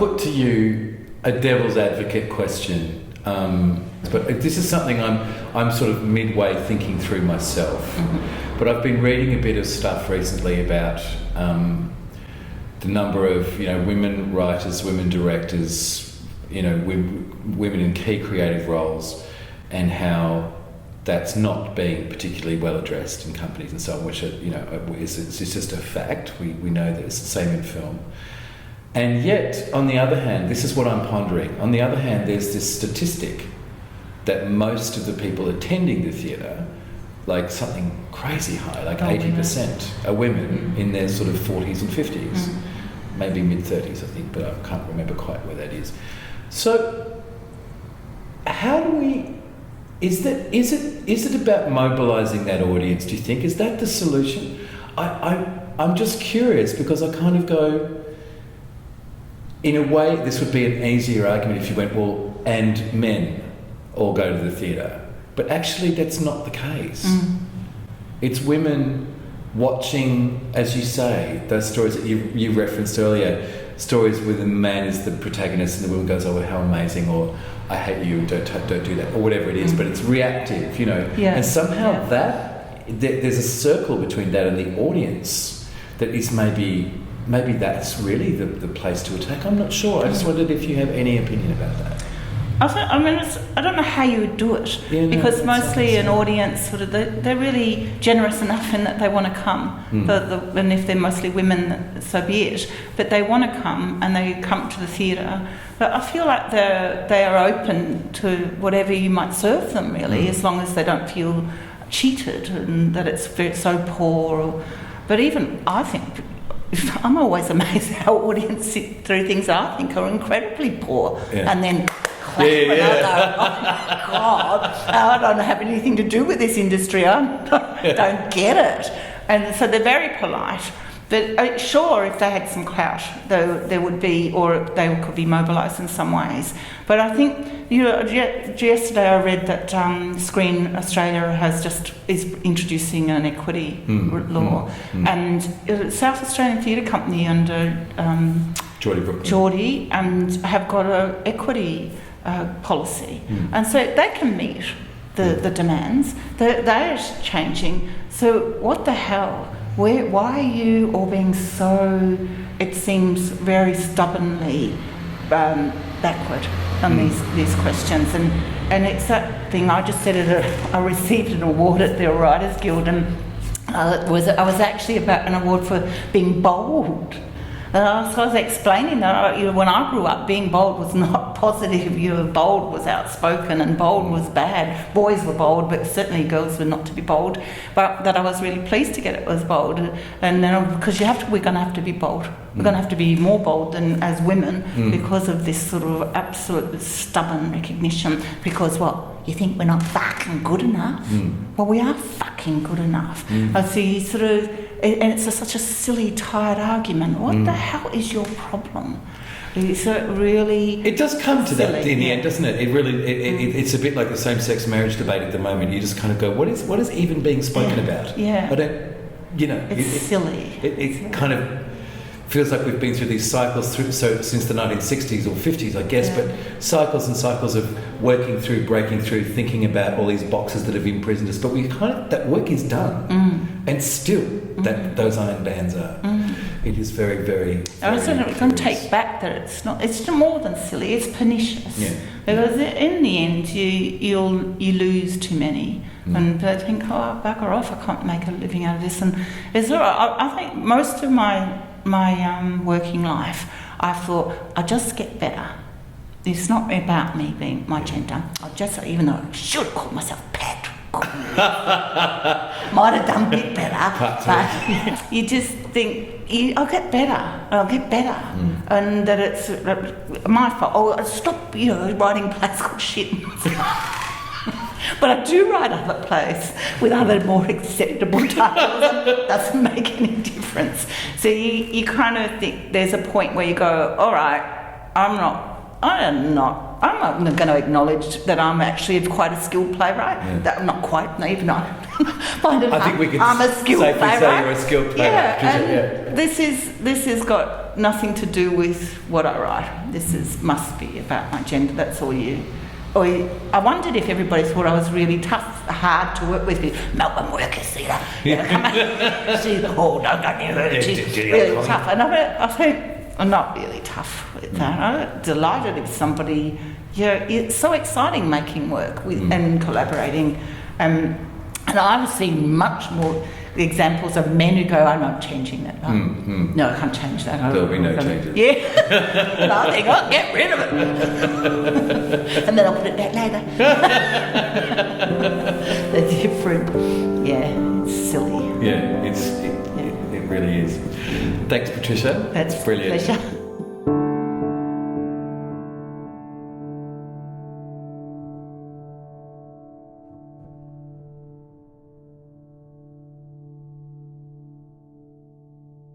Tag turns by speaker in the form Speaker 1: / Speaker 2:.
Speaker 1: put to you a devil's advocate question, but this is something I'm sort of midway thinking through myself.
Speaker 2: Mm-hmm.
Speaker 1: But I've been reading a bit of stuff recently about the number of women writers, women directors, women in key creative roles, and how that's not being particularly well addressed in companies and so on, which it's just a fact. We know this. Same in film. And yet, on the other hand, this is what I'm pondering. On the other hand, there's this statistic that most of the people attending the theatre, like something crazy high, like 80%, are women in their sort of 40s and 50s, maybe mid-30s, I think, but I can't remember quite where that is. So, how do we? Is it about mobilising that audience? Do you think is that the solution? I'm just curious because I kind of go. In a way, this would be an easier argument if you went, well, and men all go to the theatre. But actually, that's not the case. It's women watching, as you say, those stories that you referenced earlier, stories where the man is the protagonist and the woman goes, oh, how amazing, or I hate you, don't do that, or whatever it is, but it's reactive,
Speaker 2: Yeah.
Speaker 1: And somehow there's a circle between that and the audience that is maybe that's really the place to attack. I'm not sure. I just wondered if you have any opinion about that.
Speaker 2: I don't know how you would do it, because mostly an audience they're really generous enough in that they want to come. And if they're mostly women, so be it. But they want to come, and they come to the theatre. But I feel like they are open to whatever you might serve them, really, as long as they don't feel cheated and that it's so poor. But even I think. I'm always amazed how audience sit through things I think are incredibly poor, and then clap and I go, oh my God, I don't have anything to do with this industry. I don't get it. And so they're very polite. But sure, if they had some clout, there would be, or they could be mobilised in some ways. But I think, yesterday I read that Screen Australia is introducing an equity law, and South Australian Theatre Company under Geordie have got an equity policy, and so they can meet the demands. They're changing. So what the hell? Why are you all being so, it seems, very stubbornly backward on these questions? And it's that thing, I just said I received an award at the Writers Guild, and I was actually about an award for being bold. And I was explaining that when I grew up, being bold was not positive. Bold was outspoken and bold was bad. Boys were bold, but certainly girls were not to be bold. But that I was really pleased to get it was bold. And then because we're going to have to be bold. We're going to have to be more bold than as women because of this sort of absolute stubborn recognition. Because you think we're not fucking good enough? Well, we are fucking good enough. I see sort of, and it's such a silly, tired argument. What the hell is your problem? So it really... It
Speaker 1: does come to that in the end, doesn't it? It really, it's a bit like the same-sex marriage debate at the moment. You just kind of go, what is even being spoken about?
Speaker 2: Yeah.
Speaker 1: I don't,
Speaker 2: It's silly.
Speaker 1: It kind of feels like we've been through these cycles since the 1960s or 50s, I guess, but cycles and cycles of working through, breaking through, thinking about all these boxes that have imprisoned us. But that work is done, and still those iron bands are. It is very, very.
Speaker 2: I was going to take back that it's not. It's more than silly. It's pernicious.
Speaker 1: Yeah.
Speaker 2: Because in the end, you lose too many, and they think, oh, bugger off! I can't make a living out of this. And I think most of my working life, I thought I'll just get better. It's not about me being my gender. Even though I should have called myself Patricia Cornelius, might have done a bit better. But you just think I'll get better, and that it's my fault. Oh, stop! Writing plays called shit. But I do write other plays with other more acceptable titles. It doesn't make any difference. So you kind of think there's a point where you go, all right, I'm not going to acknowledge that I'm actually quite a skilled playwright.
Speaker 1: Yeah.
Speaker 2: That I'm not quite, even though
Speaker 1: I think we could
Speaker 2: I'm a skilled
Speaker 1: safely
Speaker 2: playwright.
Speaker 1: say you're a skilled playwright.
Speaker 2: And this has got got nothing to do with what I write. Must be about my gender. That's all you. Or I wondered if everybody thought I was really tough, hard to work with. Melbourne workers, see that? Come on. See, don't you? She's really tough. And I think I'm not really tough with that. I'm delighted if somebody. It's so exciting making work with and collaborating. And I've seen much more examples of men who go, I'm not changing that. No, I can't change that.
Speaker 1: There'll be no changes.
Speaker 2: Yeah. And I think, get rid of it. And then I'll put it back later. They're different. Yeah, it's silly.
Speaker 1: Yeah, it really is. Thanks, Patricia.
Speaker 2: That's
Speaker 1: brilliant.
Speaker 2: Pleasure.